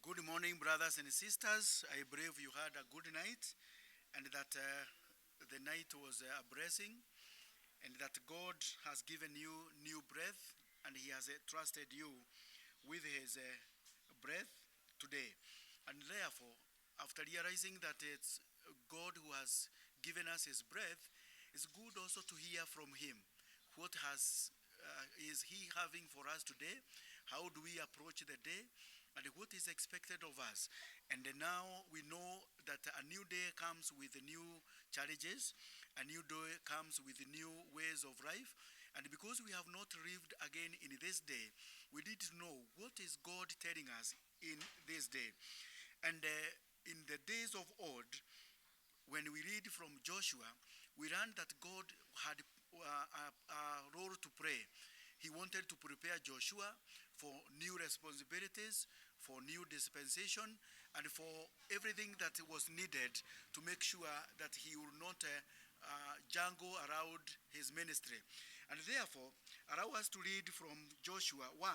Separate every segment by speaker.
Speaker 1: Good morning, brothers and sisters. I believe you had a good night and that the night was a blessing and that God has given you new breath and He has trusted you with His breath today. And therefore, after realizing that it's God who has given us His breath, it's good also to hear from Him. What is He having for us today? How do we approach the day? And what is expected of us? And now we know that a new day comes with new challenges, a new day comes with new ways of life. And because we have not lived again in this day, we need to know what is God telling us in this day. And in the days of old, when we read from Joshua, we learn that God had a role to play. He wanted to prepare Joshua for new responsibilities, for new dispensation, and for everything that was needed to make sure that he will not jangle around his ministry. And therefore, allow us to read from Joshua 1,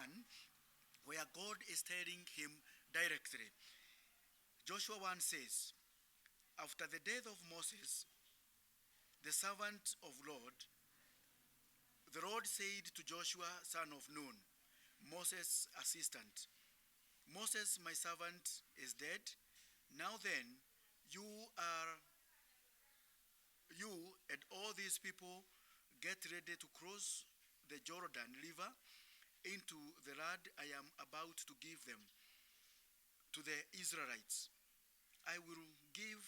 Speaker 1: where God is telling him directly. Joshua 1 says, after the death of Moses, the servant of Lord, the Lord said to Joshua, son of Nun, Moses' assistant, Moses, my servant, is dead. Now then, you and all these people get ready to cross the Jordan River into the land I am about to give them, to the Israelites. I will give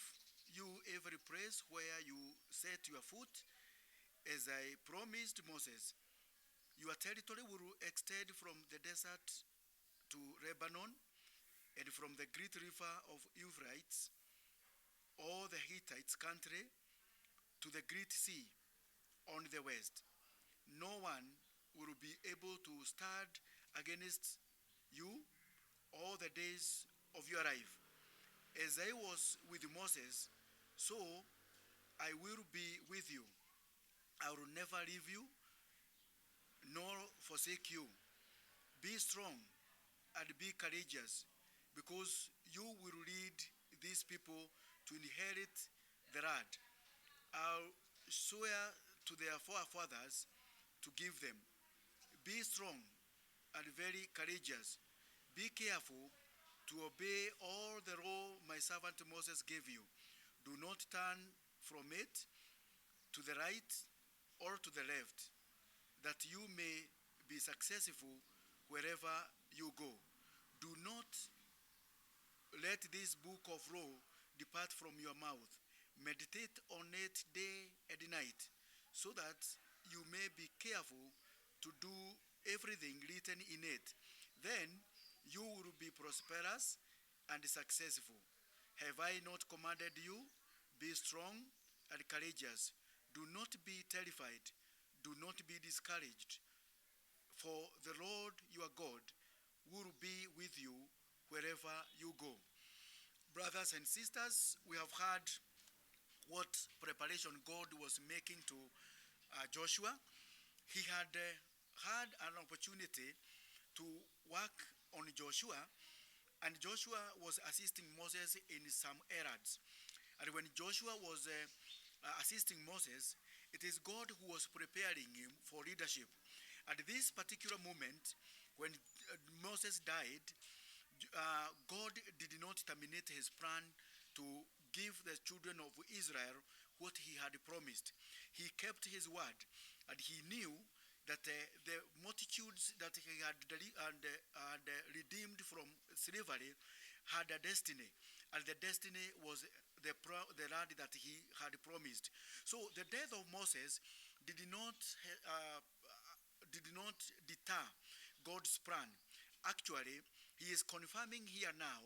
Speaker 1: you every place where you set your foot, as I promised Moses. Your territory will extend from the desert to Lebanon, and from the great river of Euphrates, all the Hittites' country, to the great sea on the west. No one will be able to stand against you all the days of your life. As I was with Moses, so I will be with you. I will never leave you nor forsake you. Be strong and be courageous, because you will lead these people to inherit the land. I'll swear to their forefathers to give them. Be strong and very courageous. Be careful to obey all the law my servant Moses gave you. Do not turn from it to the right or to the left, that you may be successful wherever you go. Do not let this book of law depart from your mouth. Meditate on it day and night, so that you may be careful to do everything written in it. Then you will be prosperous and successful. Have I not commanded you? Be strong and courageous. Do not be terrified. Do not be discouraged. For the Lord your God will be with you wherever you go. Brothers and sisters, we have heard what preparation God was making to Joshua. He had had an opportunity to work on Joshua, and Joshua was assisting Moses in some errands. And when Joshua was assisting Moses, it is God who was preparing him for leadership. At this particular moment, when Moses died, God did not terminate his plan to give the children of Israel what he had promised. He kept his word, and he knew that the multitudes that he had redeemed from slavery had a destiny, and the destiny was the land that he had promised. So the death of Moses did not deter God's plan. Actually, he is confirming here now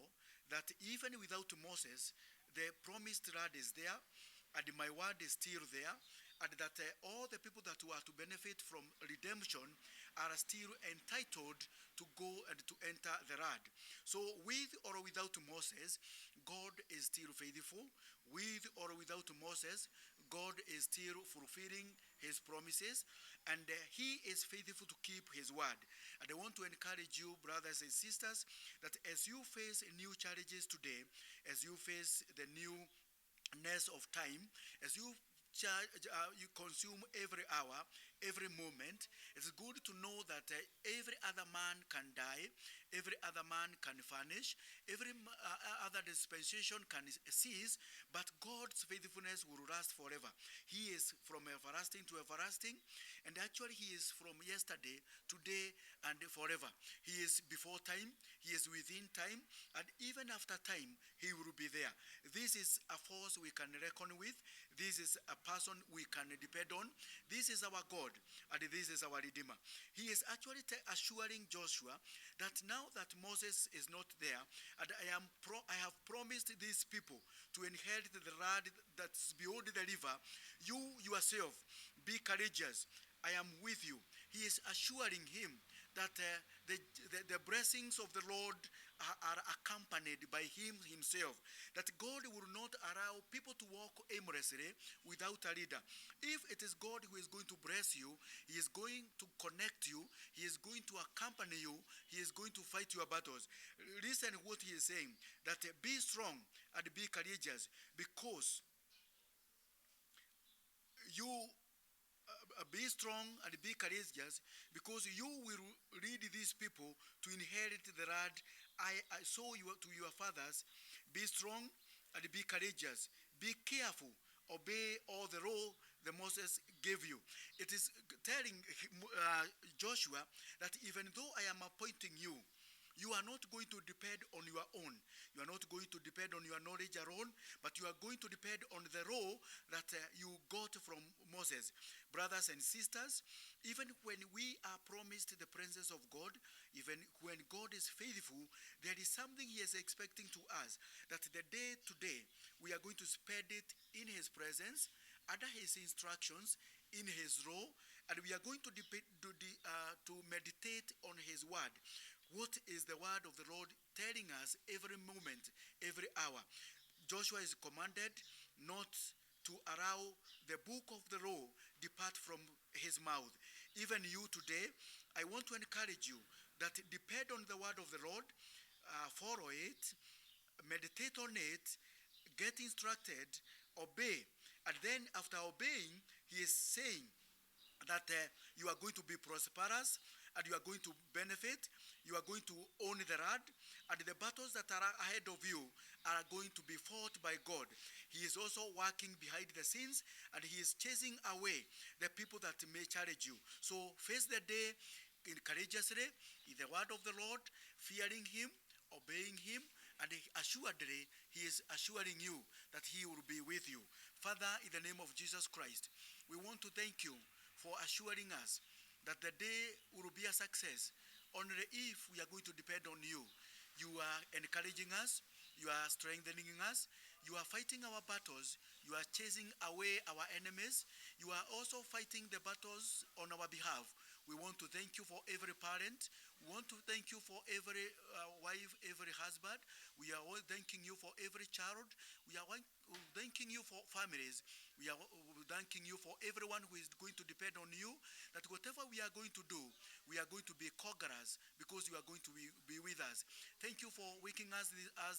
Speaker 1: that even without Moses, the promised land is there, and my word is still there, and that all the people that were to benefit from redemption are still entitled to go and to enter the land. So with or without Moses, God is still faithful. With or without Moses, God is still fulfilling his promises, and he is faithful to keep his word. And I want to encourage you, brothers and sisters, that as you face new challenges today, as you face the newness of time, as you you consume every hour, every moment, it's good to know that every other man can die, every other man can vanish, every other dispensation can cease, but God's faithfulness will last forever. He is from everlasting to everlasting, and actually he is from yesterday, today, and forever. He is before time, he is within time, and even after time, he will be there. This is a force we can reckon with. This is a person we can depend on. This is our God, and this is our Redeemer. He is actually assuring Joshua that now that Moses is not there, and I have promised these people to inherit the land that's beyond the river, you yourself be courageous. I am with you. He is assuring him that the blessings of the Lord are accompanied by him himself, that God will not allow people to walk aimlessly without a leader. If it is God who is going to bless you, he is going to connect you, he is going to accompany you, he is going to fight your battles. Listen what he is saying, that be strong and be courageous, because you be strong and be courageous, because you will lead these people to inherit the land I saw you to your fathers. Be strong and be courageous. Be careful. Obey all the law that Moses gave you. It is telling Joshua that even though I am appointing you, you are not going to depend on your own. You are not going to depend on your knowledge alone, but you are going to depend on the law that you got from Moses. Brothers and sisters, even when we are promised the presence of God, even when God is faithful, there is something he is expecting to us, that the day today we are going to spend it in his presence, under his instructions, in his law, and we are going to meditate on his word. What is the word of the Lord telling us every moment, every hour? Joshua is commanded not to allow the book of the law depart from his mouth. Even you today, I want to encourage you that depend on the word of the Lord, follow it, meditate on it, get instructed, obey. And then after obeying, he is saying that you are going to be prosperous, and you are going to benefit, you are going to own the land, and the battles that are ahead of you are going to be fought by God. He is also working behind the scenes, and he is chasing away the people that may challenge you. So face the day courageously in the word of the Lord, fearing him, obeying him, and assuredly he is assuring you that he will be with you. Father, in the name of Jesus Christ, we want to thank you for assuring us that the day will be a success only if we are going to depend on you. You are encouraging us, you are strengthening us, you are fighting our battles, you are chasing away our enemies, you are also fighting the battles on our behalf. We want to thank you for every parent. We want to thank you for every wife, every husband. We are all thanking you for every child. We are thanking you for families. We are thanking you for everyone who is going to depend on you, that whatever we are going to do, we are going to be conquerors because you are going to be with us. Thank you for waking us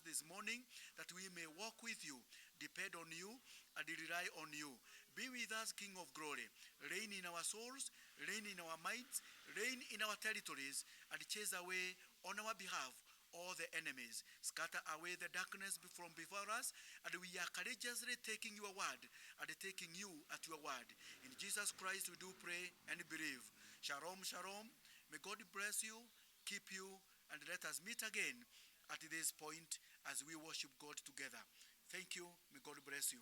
Speaker 1: this morning, that we may walk with you, depend on you, and rely on you. Be with us, King of Glory. Reign in our souls, reign in our minds, reign in our territories, and chase away on our behalf all the enemies. Scatter away the darkness from before us, and we are courageously taking your word and taking you at your word. In Jesus Christ we do pray and believe. Shalom, shalom. May God bless you, keep you, and let us meet again at this point as we worship God together. Thank you. May God bless you.